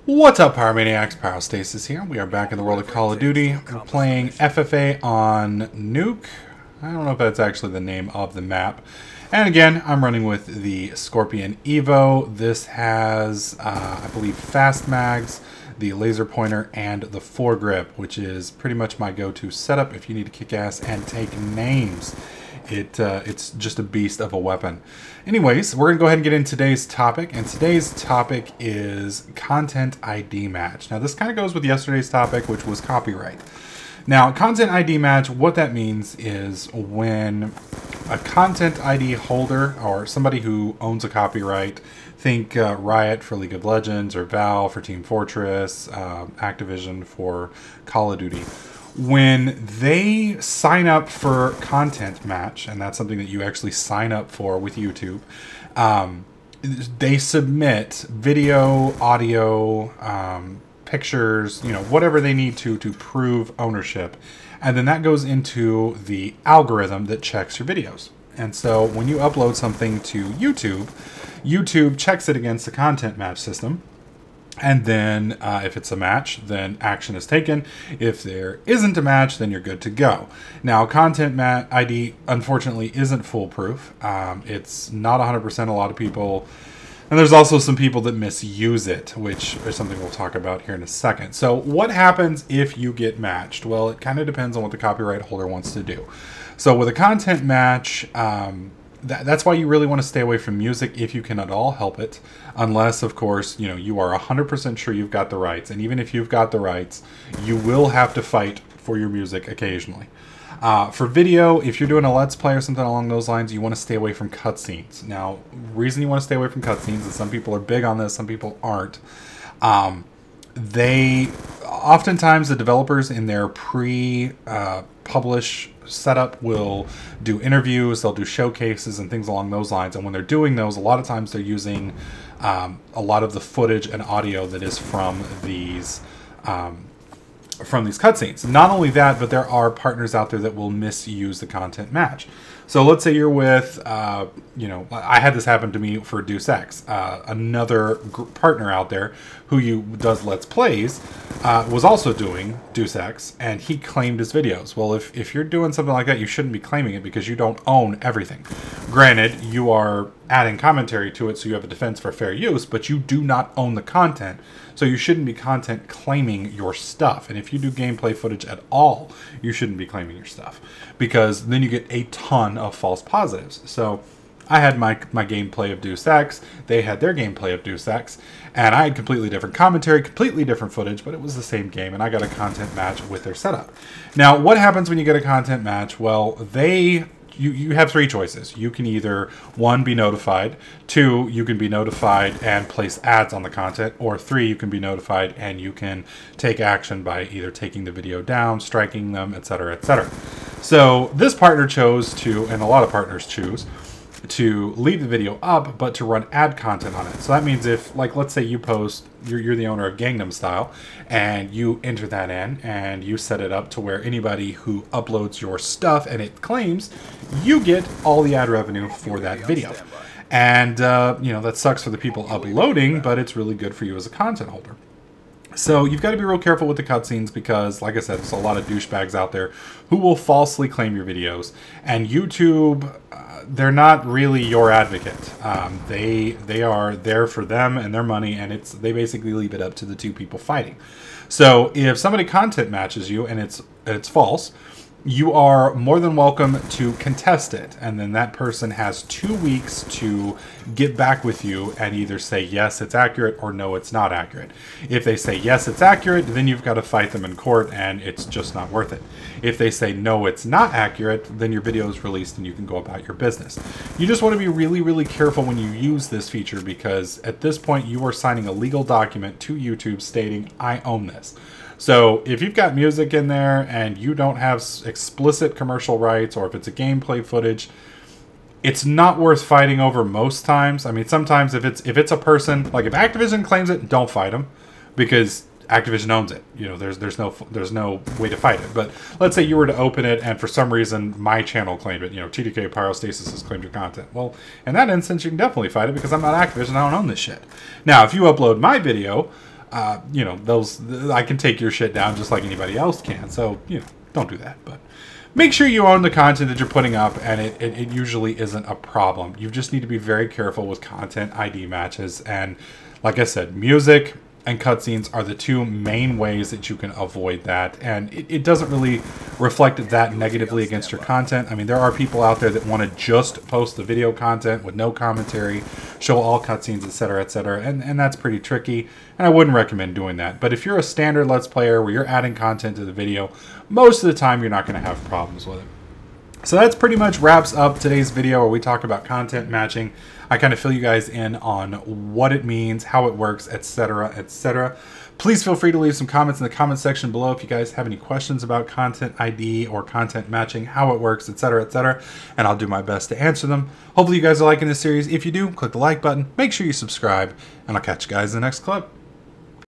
What's up, Pyromaniacs? Pyrostasis here. We are back in the world of Call of Duty. We're playing FFA on Nuke. I don't know if that's actually the name of the map. And again, I'm running with the Scorpion Evo. This has, I believe, fast mags, the laser pointer, and the foregrip, which is pretty much my go-to setup if you need to kick ass and take names. It's just a beast of a weapon. Anyways, we're going to go ahead and get into today's topic, and today's topic is Content ID Match. Now, this kind of goes with yesterday's topic, which was copyright. Now, Content ID Match, what that means is when a Content ID holder or somebody who owns a copyright, think Riot for League of Legends or Valve for Team Fortress, Activision for Call of Duty, when they sign up for Content Match, and that's something that you actually sign up for with YouTube, they submit video, audio, pictures, whatever they need to prove ownership. And then that goes into the algorithm that checks your videos. And so when you upload something to YouTube, YouTube checks it against the Content Match system. And then if it's a match, then action is taken. If there isn't a match, then you're good to go. Now, Content ID, unfortunately, isn't foolproof. It's not 100%. A lot of people, and there's also some people that misuse it, which is something we'll talk about here in a second. So what happens if you get matched? Well, it kind of depends on what the copyright holder wants to do. So with a content match, that's why you really want to stay away from music if you can at all help it. Unless, of course, you are 100% sure you've got the rights. And even if you've got the rights, you will have to fight for your music occasionally. For video, if you're doing a Let's Play or something along those lines, you want to stay away from cutscenes. Now, the reason you want to stay away from cutscenes is some people are big on this, some people aren't. Oftentimes the developers in their publish setup will do interviews, they'll do showcases and things along those lines. And when they're doing those, a lot of times they're using a lot of the footage and audio that is from these cutscenes. Not only that, but there are partners out there that will misuse the content match. So let's say you're with, I had this happen to me for Deus Ex. Another partner out there who does Let's Plays was also doing Deus Ex, and he claimed his videos. Well, if you're doing something like that, you shouldn't be claiming it because you don't own everything. Granted, you are adding commentary to it, so you have a defense for fair use, but you do not own the content. So you shouldn't be content claiming your stuff. And if you do gameplay footage at all, you shouldn't be claiming your stuff, because then you get a ton of false positives. So I had my gameplay of Deus Ex, they had their gameplay of Deus Ex, and I had completely different commentary, completely different footage, but it was the same game, and I got a content match with their setup. Now, what happens when you get a content match? Well, you have three choices. You can either, 1, be notified, 2, you can be notified and place ads on the content, or 3, you can be notified and you can take action by either taking the video down, striking them, etc., etc. So this partner chose to, and a lot of partners choose, to leave the video up, but to run ad content on it. So that means if, let's say you post, you're the owner of Gangnam Style, and you enter that in, and you set it up to where anybody who uploads your stuff and it claims, you get all the ad revenue for that video. And, that sucks for the people uploading, but it's really good for you as a content holder. So you've got to be real careful with the cutscenes because, like I said, there's a lot of douchebags out there who will falsely claim your videos. And YouTube, they're not really your advocate. They are there for them and their money, and they basically leave it up to the two people fighting. So if somebody content matches you and it's false, you are more than welcome to contest it, and then that person has 2 weeks to get back with you and either say yes, it's accurate, or no, it's not accurate. If they say yes, it's accurate, then you've got to fight them in court, and it's just not worth it. If they say no, it's not accurate, then your video is released and you can go about your business. You just want to be really, really careful when you use this feature, because at this point you are signing a legal document to YouTube stating, I own this. So if you've got music in there and you don't have explicit commercial rights, or if it's a gameplay footage, it's not worth fighting over most times. I mean, sometimes if it's a person, like if Activision claims it, don't fight them, because Activision owns it. There's no way to fight it. But let's say you were to open it and for some reason my channel claimed it. TDK Pyrostasis has claimed your content. Well, in that instance, you can definitely fight it because I'm not Activision. I don't own this shit. Now, if you upload my video, you know, I can take your shit down just like anybody else can. So, you know, don't do that. But make sure you own the content that you're putting up, and it usually isn't a problem. You just need to be very careful with content ID matches. And like I said, music and cutscenes are the two main ways that you can avoid that. And it doesn't really reflect that negatively against your content. I mean, there are people out there that want to just post the video content with no commentary, show all cutscenes, etc., and that's pretty tricky, and I wouldn't recommend doing that. But if you're a standard Let's Player where you're adding content to the video, most of the time you're not going to have problems with it. So that's pretty much wraps up today's video where we talk about content matching. I kind of fill you guys in on what it means, how it works, etc., etc. Please feel free to leave some comments in the comment section below if you guys have any questions about content ID or content matching, how it works, etc., etc., and I'll do my best to answer them. Hopefully you guys are liking this series. If you do, click the like button, make sure you subscribe, and I'll catch you guys in the next clip.